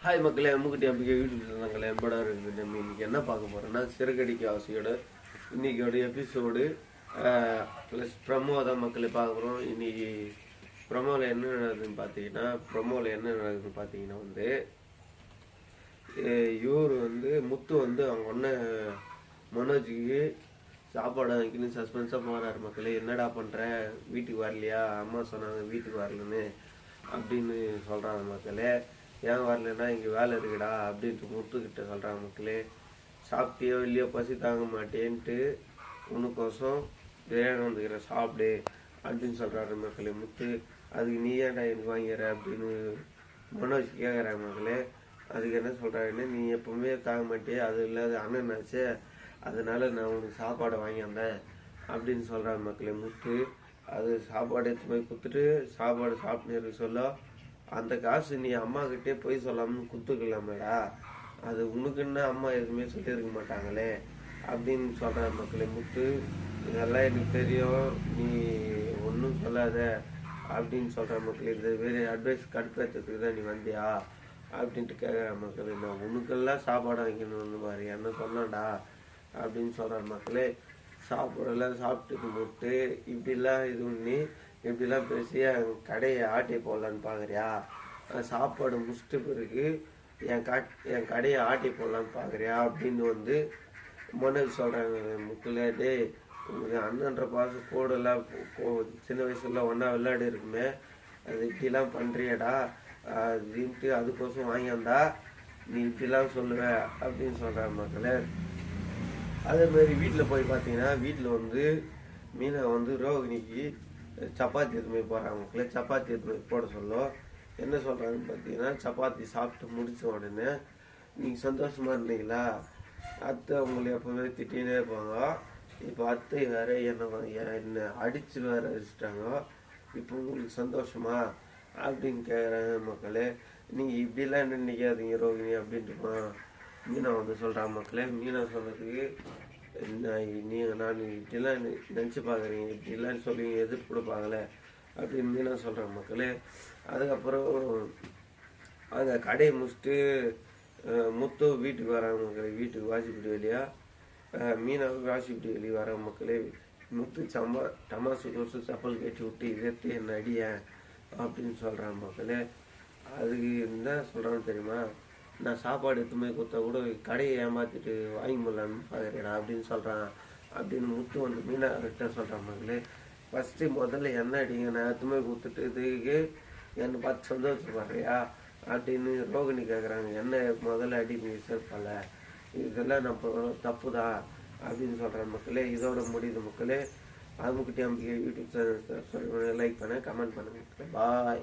Hi மக்களே, அம்முக்குட்டி அம்பிக்கை YouTube சேனல்களே எம்படா இருக்குது. நம்ம இன்னைக்கு என்ன பார்க்க போகிறோன்னா, சிறுகடிக்கு ஆசையோட இன்னைக்கோட எபிசோடு ப்ளஸ் ப்ரமோ தான் மக்களே பார்க்குறோம். இன்னைக்கு ப்ரமோவில் என்ன நடக்குதுன்னு பார்த்தீங்கன்னா வந்து இவர் வந்து முத்து வந்து அவங்க ஒன்று மனோஜுக்கு சாப்பாடு வாங்கின்னு சஸ்பென்ஸாக போகிறாரு மக்களே. என்னடா பண்ணுற, வீட்டுக்கு வரலையா, அம்மா சொன்னாங்க வீட்டுக்கு வரலன்னு அப்படின்னு சொல்கிறாங்க மக்களே. ஏன் வரலன்னா இங்கே வேலை இருக்குடா அப்படின்ட்டு முத்துக்கிட்ட சொல்கிறாங்க மக்களே. சாப்பிட்டியோ இல்லையோ, பசி தாங்க மாட்டேன்ட்டு உனக்கோசம் பிரியாணி வந்துக்கிற சாப்பிடு அப்படின்னு சொல்கிறாரு மக்களே முத்து. அதுக்கு நீ ஏன்டா எனக்கு வாங்கிற அப்படின்னு மனோஜ் கேட்குறாங்க மக்களே. அதுக்கு என்ன சொல்கிறாருன்னு, நீ எப்பவுமே தாங்க மாட்டியே, அது இல்லாத அண்ணனாச்சே, அதனால நான் உனக்கு சாப்பாடை வாங்கி வந்தேன் அப்படின்னு சொல்கிறாங்க மக்களே முத்து. அது சாப்பாடு எடுத்து போய் கொடுத்துட்டு சாப்பாடு சாப்பிட்டு சொல்ல, அந்த காசு நீ அம்மா கிட்டே போய் சொல்லாமல் கொடுத்துக்கலாமேடா, அது உனக்குன்னு அம்மா எதுவுமே சொல்லியிருக்க மாட்டாங்களே அப்படின்னு சொல்கிற மக்களே முத்து. இதெல்லாம் எனக்கு தெரியும், நீ ஒன்றும் சொல்லாத அப்படின்னு சொல்கிற மக்களே. இந்த வேறு அட்வைஸ் கடுப்பேற்றத்துக்கு தான் நீ வந்தியா அப்படின்ட்டு கேட்குற மக்களே. நான் உனக்கெல்லாம் சாப்பாடு வைக்கணும்னு மாதிரி என்ன சொன்னான்டா அப்படின்னு சொல்கிற மக்களே. சாப்பாடெல்லாம் சாப்பிட்டு போட்டு இப்படிலாம் இது பண்ணி இப்படிலாம் பேசி என் கடையை ஆட்டி போடலான்னு பார்க்குறியா, சாப்பாடு முடிச்சிட்டு பிறகு என் கடையை ஆட்டி போடலான்னு பார்க்குறியா அப்படின்னு வந்து மனோஜ் சொல்கிறாங்க முக்கில். டே, உங்களுக்கு அண்ணன்ற பாசம் கூடலாம் சின்ன வயசுல ஒன்றா விளையாடி இருக்குமே, அது இப்படிலாம் பண்ணுறியடா அப்படின்ட்டு அதுக்கோசம் வாங்கி வந்தா நீ இப்படிலாம் சொல்லுவ அப்படின்னு சொல்கிறாங்க மக்களே. அதேமாரி வீட்டில் போய் பார்த்தீங்கன்னா வீட்டில் வந்து மீனா வந்து ரோகிணிக்கு சப்பாத்தி எதுவுமே போடுறாங்க மக்களே. சப்பாத்தி எதுவுமே போட சொல்லும். என்ன சொல்கிறாங்கன்னு பார்த்தீங்கன்னா, சப்பாத்தி சாப்பிட்டு முடிச்ச உடனே நீங்கள் சந்தோஷமாக இருந்தீங்களா, அத்தை உங்களை எப்போவுமே திட்டினே இருப்பாங்க, இப்போ அத்தை வேற என்னை அடித்து வேற வச்சுட்டாங்க, இப்போ உங்களுக்கு சந்தோஷமா அப்படின்னு கேட்குறாங்க மக்களே. நீங்கள் இப்படிலாம் நினைக்காதீங்க ரோகிணி அப்படின்ட்டு மீனா வந்து சொல்கிறாங்க மக்களே. மீனா சொன்னதுக்கு நான் இப்படிலாம் நினச்சி பார்க்குறீங்க, இப்படிலாம் சொல்லி எதிர்ப்பு கொடுப்பாங்களே அப்படின்னு மீனா சொல்கிறாங்க மக்களே. அதுக்கப்புறம் அந்த கடையை முடிச்சுட்டு முத்து வீட்டுக்கு வராங்க மக்களே. வீட்டுக்கு வாசிப்பிடி வெளியா மீனாவுக்கு வாசிப்பிடி வெளியே வராங்க மக்களே. முத்து டமாசு கொசு சப்பல் கட்டி விட்டு இதற்கு என்ன அடியேன் அப்படின்னு சொல்கிறாங்க மக்களே. அதுக்கு என்ன சொல்கிறான்னு தெரியுமா, நான் சாப்பாடு எடுத்துமே கொடுத்தா கூட கடையை ஏமாற்றிட்டு வாங்கி போடலான்னு பார்க்குறேடா அப்படின்னு சொல்கிறான் அப்படின்னு முத்து வந்து மீனா கிட்ட சொல்கிறான் மக்களே. ஃபஸ்ட்டு முதல்ல என்ன அடிங்க, நான் எடுத்துமே கொடுத்துட்டு இதுக்கு என்னை பார்த்து சந்தோஷப்படுறியா அப்படின்னு ரோகிணி கேட்குறாங்க. என்ன முதல்ல அடி நீ சேர்ப்பல, இதெல்லாம் நம்ம தப்பு தான் அப்படின்னு சொல்கிறேன் மக்களே. இதோட முடியுது மக்களே. அம்முக்குட்டி அம்பிக்கை யூடியூப் சேனல் லைக் பண்ண கமெண்ட் பண்ணுங்க மக்களே. பாய்.